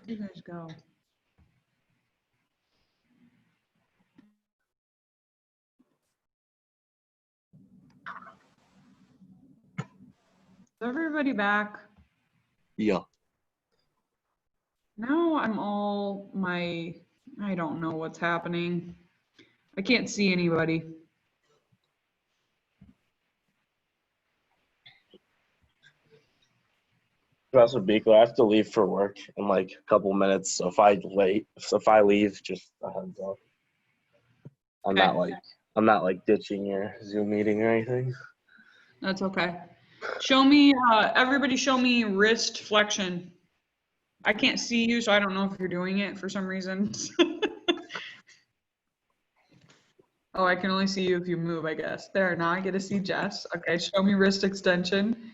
you guys go? Is everybody back? Yeah. Now I don't know what's happening. I can't see anybody. Professor Beaker, I have to leave for work in like a couple minutes. So if I leave, just a heads up. I'm not like ditching your Zoom meeting or anything. That's okay. Show me, everybody show me wrist flexion. I can't see you, so I don't know if you're doing it for some reason. Oh, I can only see you if you move, I guess. There, now I get to see Jess. Okay, show me wrist extension.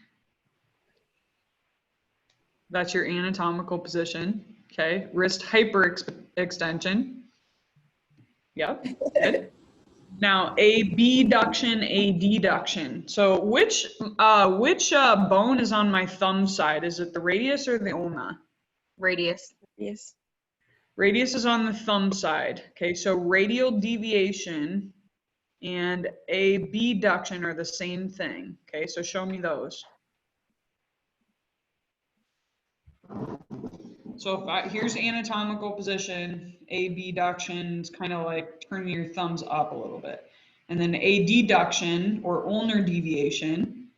That's your anatomical position. Okay, wrist hyperextension. Yep, good. Now, abduction, adduction. So which bone is on my thumb side? Is it the radius or the ulna? Radius. Yes. Radius is on the thumb side. Okay, so radial deviation and abduction are the same thing. Okay, so show me those. So here's anatomical position. Abduction is kind of like turning your thumbs up a little bit. And then adduction or ulnar deviation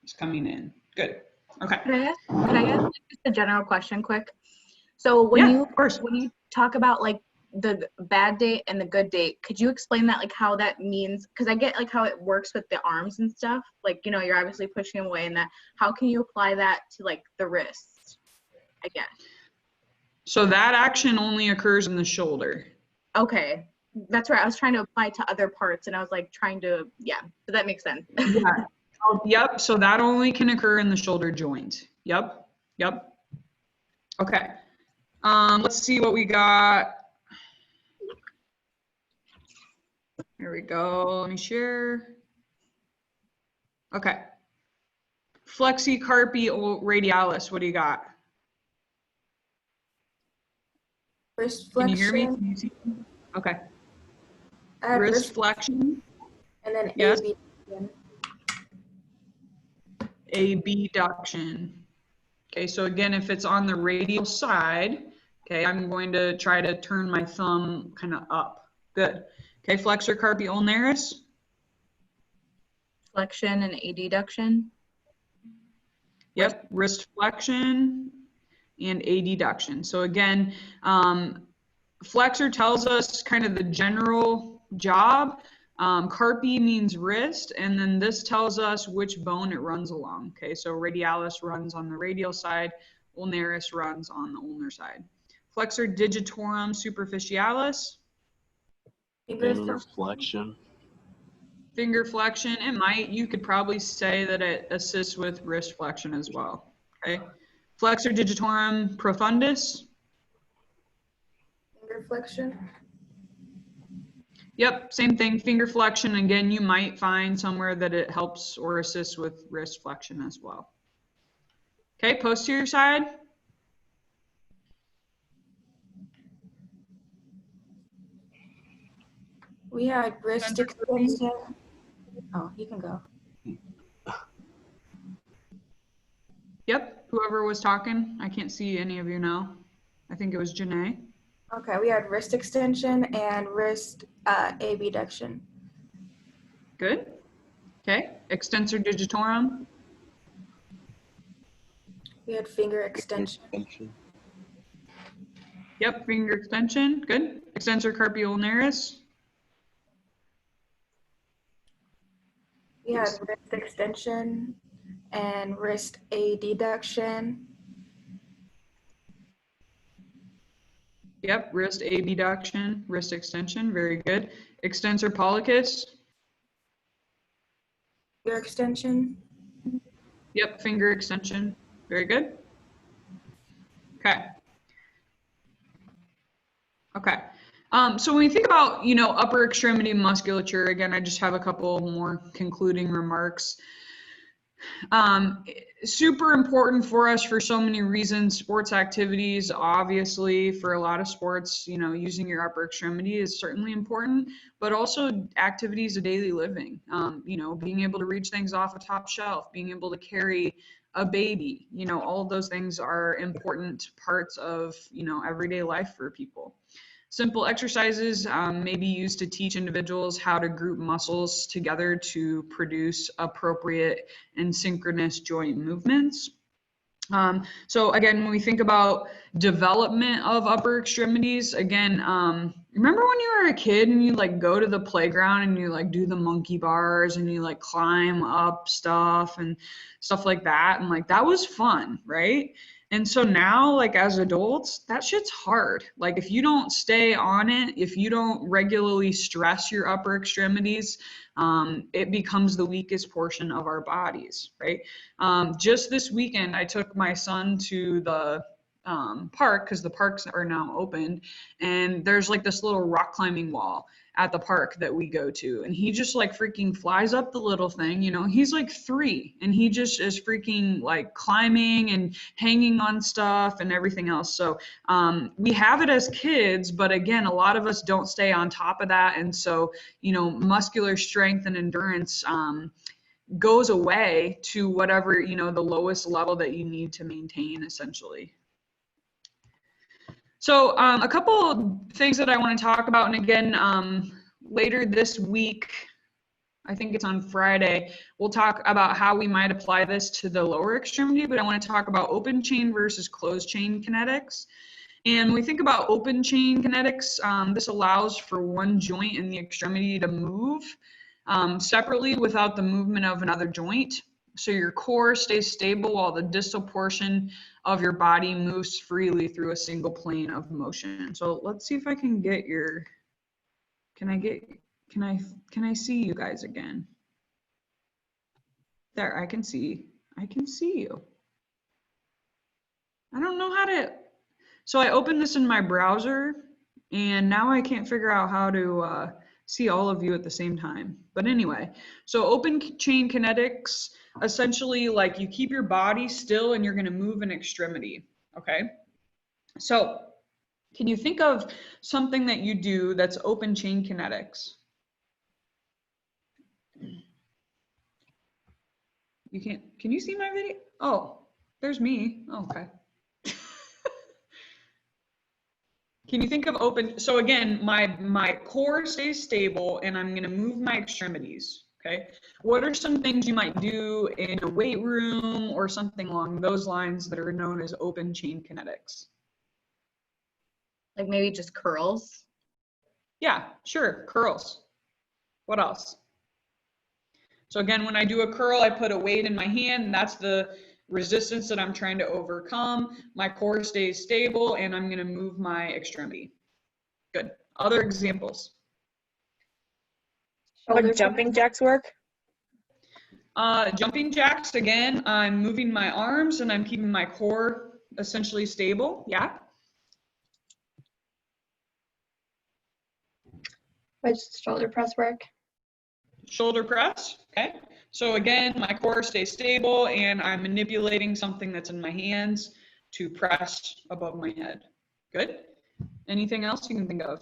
is coming in. Good. Okay. Could I ask just a general question quick? So when you talk about like the bad date and the good date, could you explain that, like how that means? Because I get like how it works with the arms and stuff. Like, you know, you're obviously pushing them away and that. How can you apply that to like the wrists, I guess? So that action only occurs in the shoulder. Okay. That's right. I was trying to apply to other parts and I was like trying to, yeah, so that makes sense. Yeah. Oh, yep. So that only can occur in the shoulder joint. Yep. Yep. Okay. Let's see what we got. Here we go. Let me share. Okay. Flexicarpi radialis. What do you got? Wrist Can flexion. you hear me? Can you see me? Okay. Wrist flexion. And then Yes. abduction. Abduction. Okay, so again, if it's on the radial side, okay, I'm going to try to turn my thumb kind of up. Good. Okay, flexor carpi ulnaris. Flexion and adduction. Yep, wrist flexion and adduction. So again, flexor tells us kind of the general job. Carpi means wrist, and then this tells us which bone it runs along. Okay, so radialis runs on the radial side, ulnaris runs on the ulnar side. Flexor digitorum superficialis. Finger flexion. Finger flexion. It might. You could probably say that it assists with wrist flexion as well. Okay. Flexor digitorum profundus. Finger flexion. Yep, same thing, finger flexion. Again, you might find somewhere that it helps or assists with wrist flexion as well. Okay, posterior side. We had wrist extension. Oh, you can go. Yep, whoever was talking, I can't see any of you now. I think it was Janae. Okay, we had wrist extension and wrist abduction. Good. Okay, extensor digitorum. We had finger extension. Yep, finger extension. Good. Extensor carpi ulnaris. We had wrist extension and wrist adduction. Yep, wrist abduction, wrist extension. Very good. Extensor pollicus. Finger extension. Yep, finger extension. Very good. Okay. Okay. So when we think about, you know, upper extremity musculature, again, I just have a couple more concluding remarks. Super important for us for so many reasons. Sports activities, obviously, for a lot of sports, you know, using your upper extremity is certainly important, but also activities of daily living. You know, being able to reach things off a top shelf, being able to carry a baby, you know, all of those things are important parts of, you know, everyday life for people. Simple exercises may be used to teach individuals how to group muscles together to produce appropriate and synchronous joint movements. So again, when we think about development of upper extremities, again, remember when you were a kid and you like go to the playground and you like do the monkey bars and you like climb up stuff and stuff like that, and like that was fun, right? And so now, like as adults, that shit's hard. Like if you don't stay on it, if you don't regularly stress your upper extremities, it becomes the weakest portion of our bodies, right? Just this weekend, I took my son to the park because the parks are now opened, and there's like this little rock climbing wall at the park that we go to, and he just like freaking flies up the little thing. You know, he's like 3 and he just is freaking like climbing and hanging on stuff and everything else. So we have it as kids, but again, a lot of us don't stay on top of that, and so, you know, muscular strength and endurance goes away to whatever, you know, the lowest level that you need to maintain, essentially. So a couple things that I want to talk about, and again, later this week, I think it's on Friday, we'll talk about how we might apply this to the lower extremity, but I want to talk about open chain versus closed chain kinetics. And when we think about open chain kinetics, this allows for one joint in the extremity to move separately without the movement of another joint. So your core stays stable while the distal portion of your body moves freely through a single plane of motion. So let's see if I can get your, can I see you guys again? There, I can see you. I don't know how to, so I opened this in my browser and now I can't figure out how to see all of you at the same time. But anyway, so open chain kinetics, essentially like you keep your body still and you're going to move an extremity, okay? So can you think of something that you do that's open chain kinetics? You can't, can you see my video? Oh, there's me. Oh, okay. Can you think of open, so again, my core stays stable and I'm gonna move my extremities, okay? What are some things you might do in a weight room or something along those lines that are known as open chain kinetics? Like maybe just curls? Yeah, sure, curls. What else? So again, when I do a curl, I put a weight in my hand, and that's the resistance that I'm trying to overcome. My core stays stable and I'm going to move my extremity. Good. Other examples? Would jumping jacks work? Jumping jacks, again, I'm moving my arms and I'm keeping my core essentially stable. Yeah. Would shoulder press work? Shoulder press, okay. So again, my core stays stable and I'm manipulating something that's in my hands to press above my head. Good. Anything else you can think of?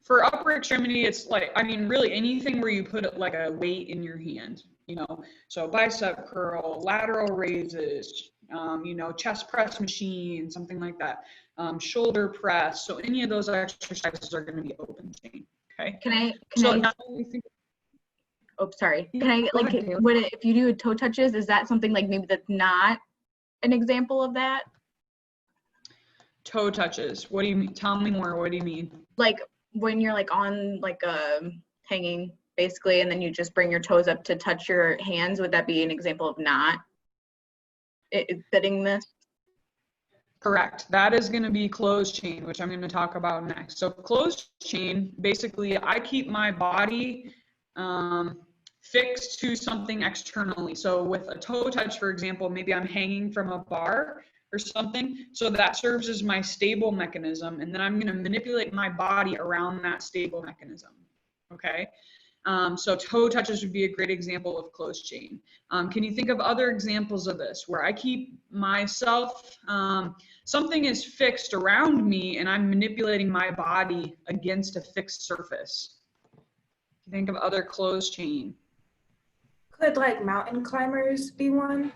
For upper extremity, it's like, I mean, really anything where you put like a weight in your hand, you know, so bicep curl, lateral raises, you know, chest press machine, something like that, shoulder press. So any of those exercises are going to be open chain. Okay. Oh, sorry. Can I, like, if you do toe touches, is that something like maybe that's not an example of that? Toe touches. What do you mean? Tell me more. What do you mean? Like when you're like on like hanging basically, and then you just bring your toes up to touch your hands. Would that be an example of not fitting this? Correct. That is going to be closed chain, which I'm going to talk about next. So closed chain, basically, I keep my body fixed to something externally. So with a toe touch, for example, maybe I'm hanging from a bar or something. So that serves as my stable mechanism. And then I'm going to manipulate my body around that stable mechanism. Okay. So toe touches would be a great example of closed chain. Can you think of other examples of this where I keep myself, something is fixed around me and I'm manipulating my body against a fixed surface? Think of other closed chain. Could like mountain climbers be one?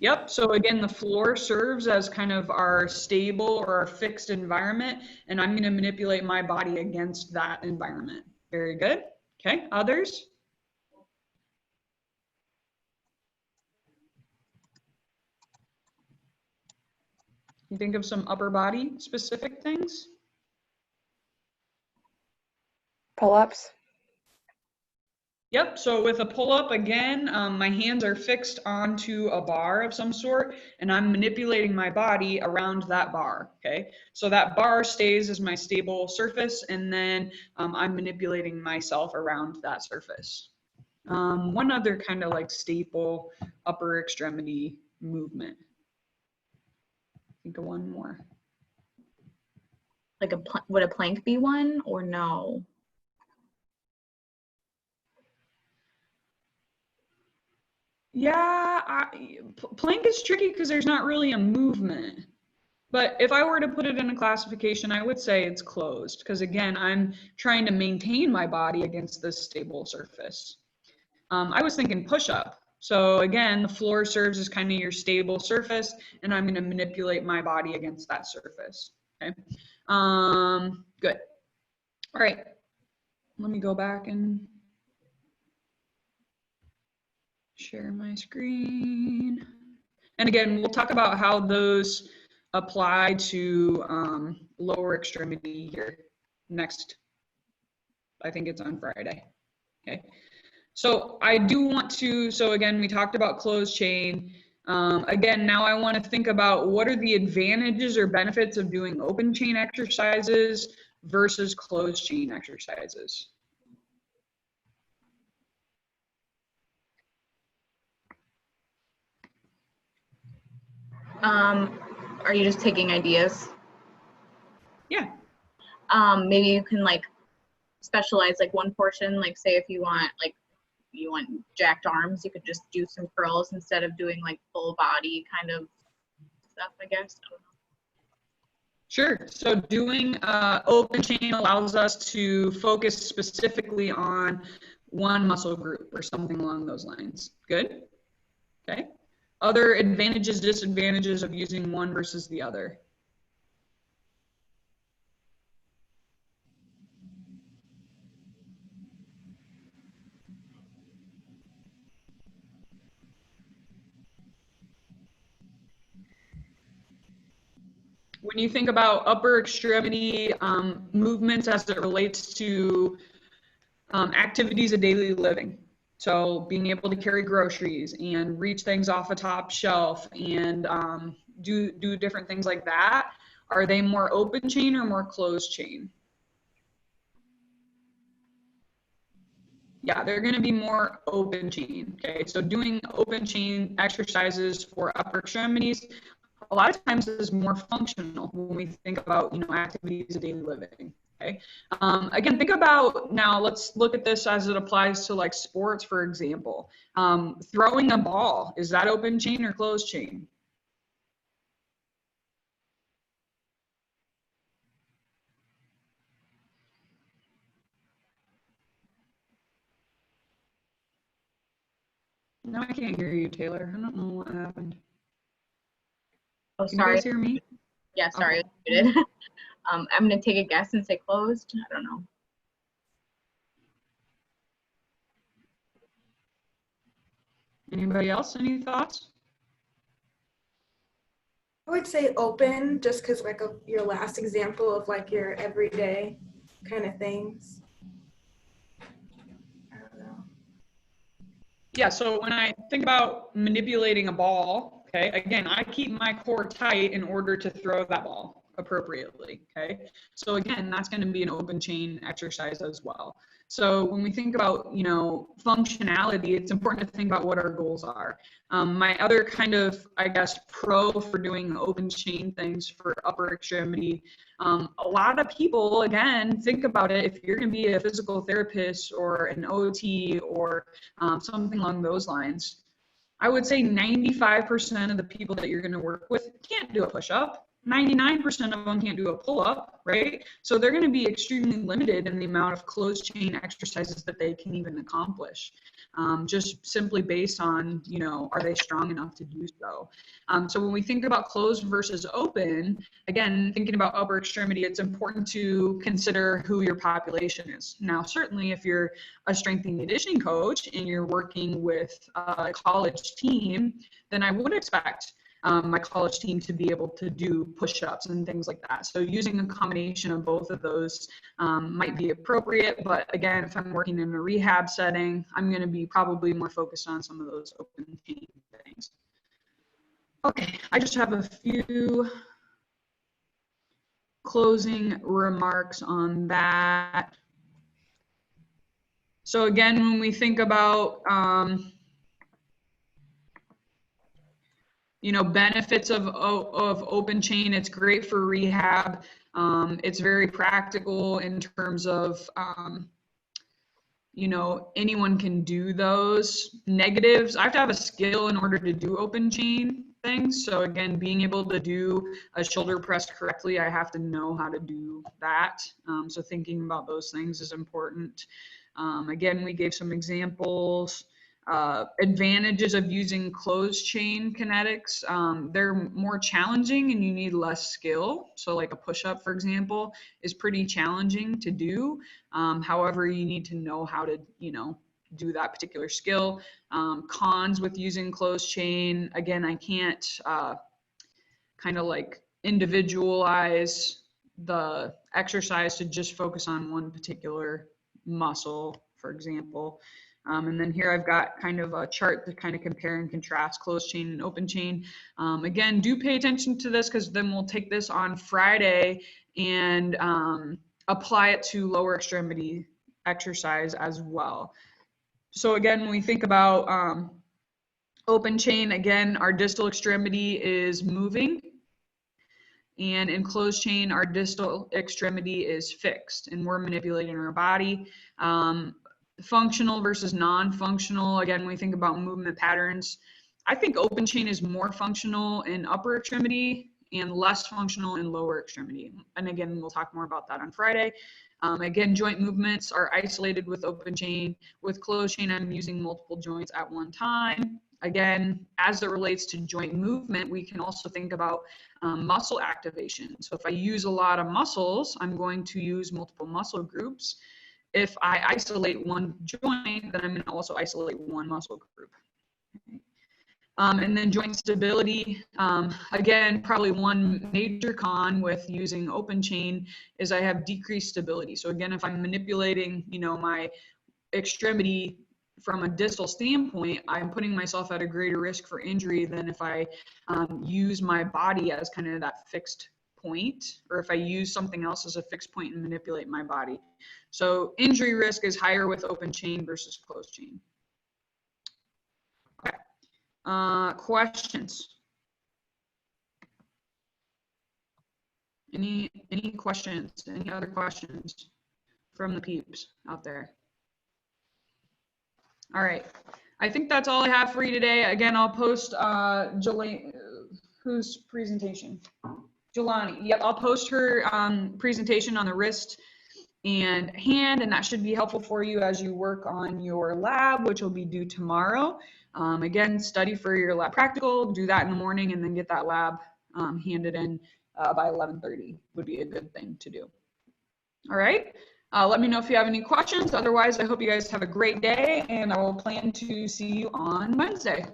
Yep, so again, the floor serves as kind of our stable or our fixed environment, and I'm going to manipulate my body against that environment. Very good. Okay, others? You think of some upper body specific things? Pull-ups. Yep, so with a pull-up, again, my hands are fixed onto a bar of some sort, and I'm manipulating my body around that bar, okay? So that bar stays as my stable surface, and then I'm manipulating myself around that surface. One other kind of like staple upper extremity movement. Think of one more. Like would a plank be one or no? Yeah, plank is tricky because there's not really a movement. But if I were to put it in a classification, I would say it's closed because again, I'm trying to maintain my body against this stable surface. I was thinking push-up. So again, the floor serves as kind of your stable surface and I'm going to manipulate my body against that surface. Okay. Good. All right. Let me go back and share my screen. And again, we'll talk about how those apply to lower extremity here next. I think it's on Friday. Okay. So I do want to, so again, we talked about closed chain. Again, now I want to think about what are the advantages or benefits of doing open chain exercises versus closed chain exercises. Are you just taking ideas? Yeah. Maybe you can like specialize like one portion, like say if you want jacked arms, you could just do some curls instead of doing like full body kind of stuff, I guess. I don't know. Sure. So doing open chain allows us to focus specifically on one muscle group or something along those lines. Good. Okay. Other advantages, disadvantages of using one versus the other. When you think about upper extremity movements as it relates to activities of daily living, so being able to carry groceries and reach things off a top shelf and do different things like that, are they more open chain or more closed chain? Yeah, they're going to be more open chain. Okay, so doing open chain exercises for upper extremities a lot of times is more functional when we think about, activities of daily living. Okay. Again, think about, now let's look at this as it applies to like sports, for example. Throwing a ball, is that open chain or closed chain? No, I can't hear you, Taylor. I don't know what happened. Oh, Can sorry. you guys hear me? Yeah, sorry. Okay. I'm gonna take a guess and say closed. I don't know. Anybody else? Any thoughts? I would say open, just because like your last example of like your everyday kind of things. I don't know. Yeah, so when I think about manipulating a ball, okay, again, I keep my core tight in order to throw that ball appropriately, okay? So again, that's going to be an open chain exercise as well. So when we think about, functionality, it's important to think about what our goals are. My other kind of, I guess, pro for doing open chain things for upper extremity A lot of people, again, think about it, if you're going to be a physical therapist or an OT or something along those lines, I would say 95% of the people that you're going to work with can't do a push-up. 99% of them can't do a pull-up, right? So they're going to be extremely limited in the amount of closed chain exercises that they can even accomplish, just simply based on, you know, are they strong enough to do so? So when we think about closed versus open, again, thinking about upper extremity, it's important to consider who your population is. Now, certainly if you're a strength and conditioning coach and you're working with a college team, then I would expect my college team to be able to do push-ups and things like that. So using a combination of both of those might be appropriate, but again, if I'm working in a rehab setting, I'm going to be probably more focused on some of those open chain things. Okay, I just have a few closing remarks on that. So again, when we think about you know, benefits of open chain, it's great for rehab. It's very practical in terms of, you know, anyone can do those. Negatives, I have to have a skill in order to do open chain things. So again, being able to do a shoulder press correctly, I have to know how to do that. So thinking about those things is important. Again, we gave some examples. Advantages of using closed chain kinetics, they're more challenging and you need less skill. So like a push-up, for example, is pretty challenging to do. However, you need to know how to, you know, do that particular skill. Cons with using closed chain, again, I can't kind of like individualize the exercise to just focus on one particular muscle, for example. And then here I've got kind of a chart to kind of compare and contrast closed chain and open chain. Again, do pay attention to this because then we'll take this on Friday and apply it to lower extremity exercise as well. So again, when we think about open chain, again, our distal extremity is moving. And in closed chain, our distal extremity is fixed and we're manipulating our body. Functional versus non-functional, again, when we think about movement patterns, I think open chain is more functional in upper extremity and less functional in lower extremity. And again, we'll talk more about that on Friday. Again, joint movements are isolated with open chain. With closed chain, I'm using multiple joints at one time. Again, as it relates to joint movement, we can also think about muscle activation. So if I use a lot of muscles, I'm going to use multiple muscle groups. If I isolate one joint, then I'm going to also isolate one muscle group. And then joint stability, again, probably one major con with using open chain is I have decreased stability. So again, if I'm manipulating, you know, my extremity from a distal standpoint, I'm putting myself at a greater risk for injury than if I use my body as kind of that fixed point, or if I use something else as a fixed point and manipulate my body. So injury risk is higher with open chain versus closed chain. Okay. Questions? Any questions? Any other questions from the peeps out there? All right. I think that's all I have for you today. Again, I'll post Jolene, whose presentation? Jelani. Yep, I'll post her presentation on the wrist and hand, and that should be helpful for you as you work on your lab, which will be due tomorrow. Again, study for your lab practical, do that in the morning, and then get that lab handed in by 11:30 would be a good thing to do. All right. Let me know if you have any questions. Otherwise, I hope you guys have a great day, and I will plan to see you on Wednesday.